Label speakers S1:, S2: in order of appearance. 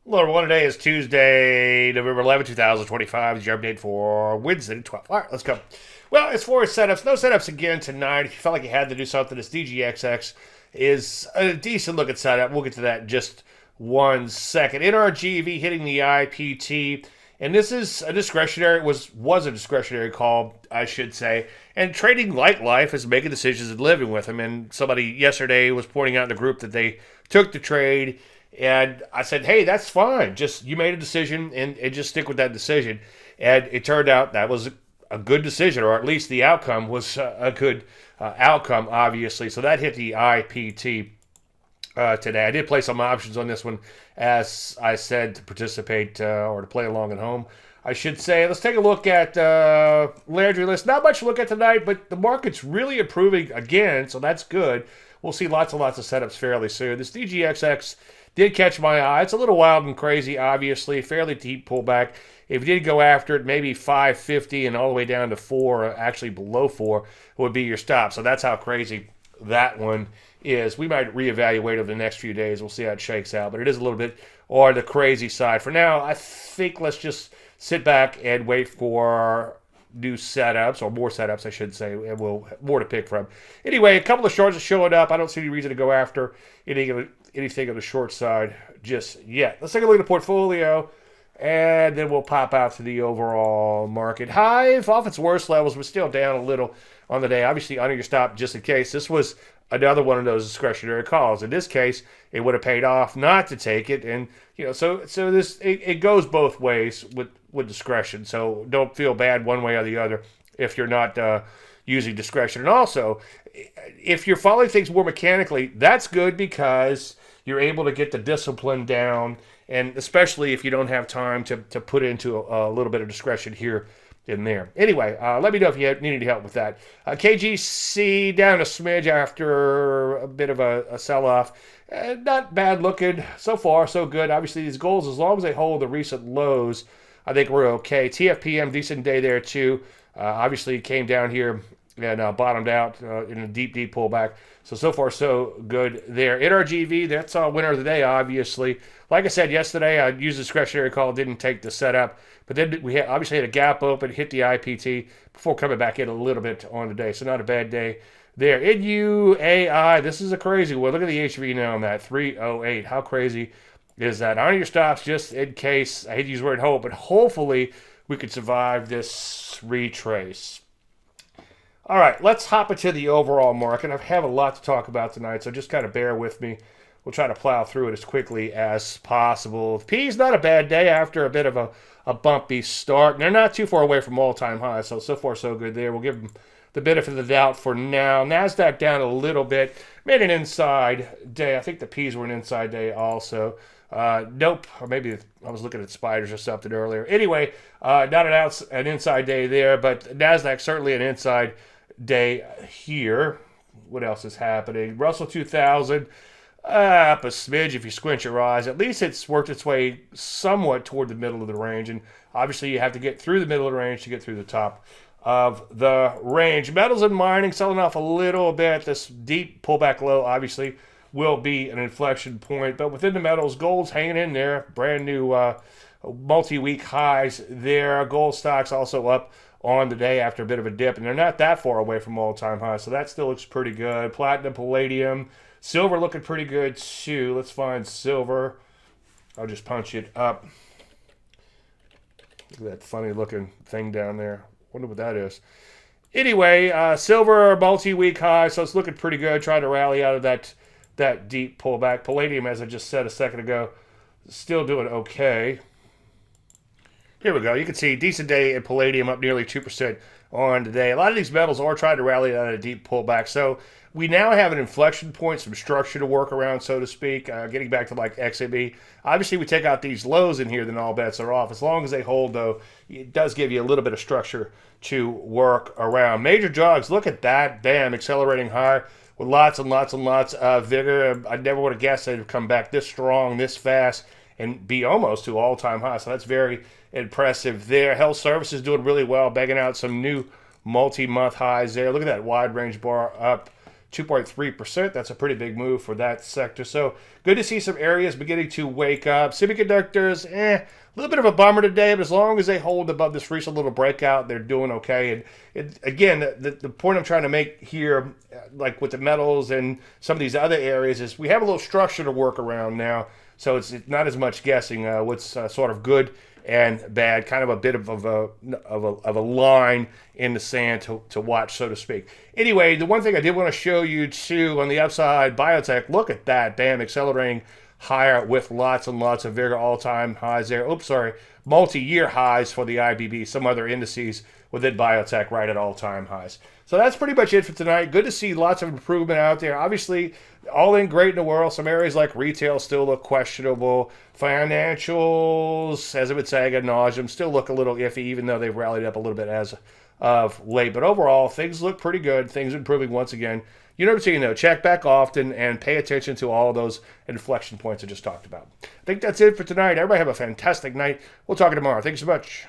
S1: Hello, everyone. Today is Tuesday, November 11th, 2025. It's your update for Wednesday, the 12th. All right, let's go. Well, as far as setups, no setups again tonight. If you felt like you had to do something, this DGXX is a decent looking setup. We'll get to that in just 1 second. NRGV hitting the IPT. And this is a discretionary, was a discretionary call, I should say. And trading like life is making decisions and living with them. And somebody yesterday was pointing out in the group that they took the trade. And I said, hey, that's fine. Just you made a decision and just stick with that decision. And it turned out that was a good decision, or at least the outcome was a good outcome, obviously. So that hit the IPT today. I did play some options on this one, as I said, to participate or to play along at home, I should say. Let's take a look at Landry list. Not much to look at tonight, but the market's really improving again, so that's good. We'll see lots and lots of setups fairly soon. This DGXX did catch my eye. It's a little wild and crazy, obviously. Fairly deep pullback. If you did go after it, maybe 550 and all the way down to 4, actually below 4, would be your stop. So that's how crazy that one is. We might reevaluate over the next few days. We'll see how it shakes out. But it is a little bit on the crazy side. For now, I think let's just sit back and wait for new setups, or more setups, I should say, and we'll have more to pick from. Anyway, a couple of shorts are showing up. I don't see any reason to go after anything on the short side just yet. Let's take a look at the portfolio, and then we'll pop out to the overall market. Hive off its worst levels, but still down a little on the day. Obviously, under your stop just in case. This was another one of those discretionary calls. In this case, it would have paid off not to take it, and so this it goes both ways with discretion. So don't feel bad one way or the other if you're not using discretion. And also, if you're following things more mechanically, that's good because you're able to get the discipline down, and especially if you don't have time to put into a little bit of discretion here and there. Anyway, let me know if you need any help with that. KGC down a smidge after a bit of a sell-off. Not bad looking. So far, so good. Obviously, these goals, as long as they hold the recent lows, I think we're okay. TFPM, decent day there too. Obviously, came down here and bottomed out in a deep pullback. So far, so good there. NRGV, that's our winner of the day, obviously. Like I said yesterday, I used a discretionary call, didn't take the setup. But then we obviously had a gap open, hit the IPT before coming back in a little bit on the day. So not a bad day there. NUAI, this is a crazy one. Look at the HV now on that, 308. How crazy is that? Honor your stops just in case. I hate to use the word hope, but hopefully we could survive this retrace. All right, let's hop into the overall market. I have a lot to talk about tonight, so just kind of bear with me. We'll try to plow through it as quickly as possible. P's not a bad day after a bit of a bumpy start. And they're not too far away from all-time highs, so far so good there. We'll give them the benefit of the doubt for now. NASDAQ down a little bit. Made an inside day. I think the P's were an inside day also. Nope, or maybe I was looking at spiders or something earlier. Anyway, not an inside day there, but NASDAQ certainly an inside day here. What else is happening? Russell 2000 up a smidge if you squint your eyes. At least it's worked its way somewhat toward the middle of the range, and obviously you have to get through the middle of the range to get through the top of the range. Metals and mining selling off a little bit. This deep pullback low obviously will be an inflection point, but within the metals, gold's hanging in there. Brand new multi-week highs there. Gold stocks also up on the day after a bit of a dip, and they're not that far away from all-time highs, so that still looks pretty good. Platinum, palladium, silver looking pretty good too. Let's find silver. I'll just punch it up. Look at that funny looking thing down there. Wonder what that is. Anyway, silver multi-week high, so it's looking pretty good. Trying to rally out of that deep pullback. Palladium, as I just said a second ago, still doing okay. Here we go. You can see decent day in palladium, up nearly 2% on today. A lot of these metals are trying to rally out of a deep pullback. So we now have an inflection point, some structure to work around, so to speak, getting back to like XME. Obviously, we take out these lows in here, then all bets are off. As long as they hold, though, it does give you a little bit of structure to work around. Major jogs, look at that. Bam, accelerating higher with lots and lots and lots of vigor. I never would have guessed they'd have come back this strong, this fast, and be almost to all-time high. So that's very impressive there. Health Services doing really well, banging out some new multi-month highs there. Look at that wide range bar up 2.3%. That's a pretty big move for that sector. So good to see some areas beginning to wake up. Semiconductors, a little bit of a bummer today, but as long as they hold above this recent little breakout, they're doing okay. And again, the point I'm trying to make here, like with the metals and some of these other areas, is we have a little structure to work around now. So it's not as much guessing what's sort of good and bad, kind of a bit of a line in the sand to watch, so to speak. Anyway, the one thing I did want to show you too on the upside, biotech, look at that, damn, accelerating higher with lots and lots of vigor, all-time highs there. Oops, sorry, multi-year highs for the IBB, some other indices within biotech right at all-time highs. So that's pretty much it for tonight. Good to see lots of improvement out there. Obviously, all in great in the world. Some areas like retail still look questionable. Financials, as I would say, ad nauseum, still look a little iffy, even though they've rallied up a little bit as of late. But overall, things look pretty good. Things improving once again. You know what I'm saying, though. Check back often and pay attention to all those inflection points I just talked about. I think that's it for tonight. Everybody have a fantastic night. We'll talk tomorrow. Thanks so much.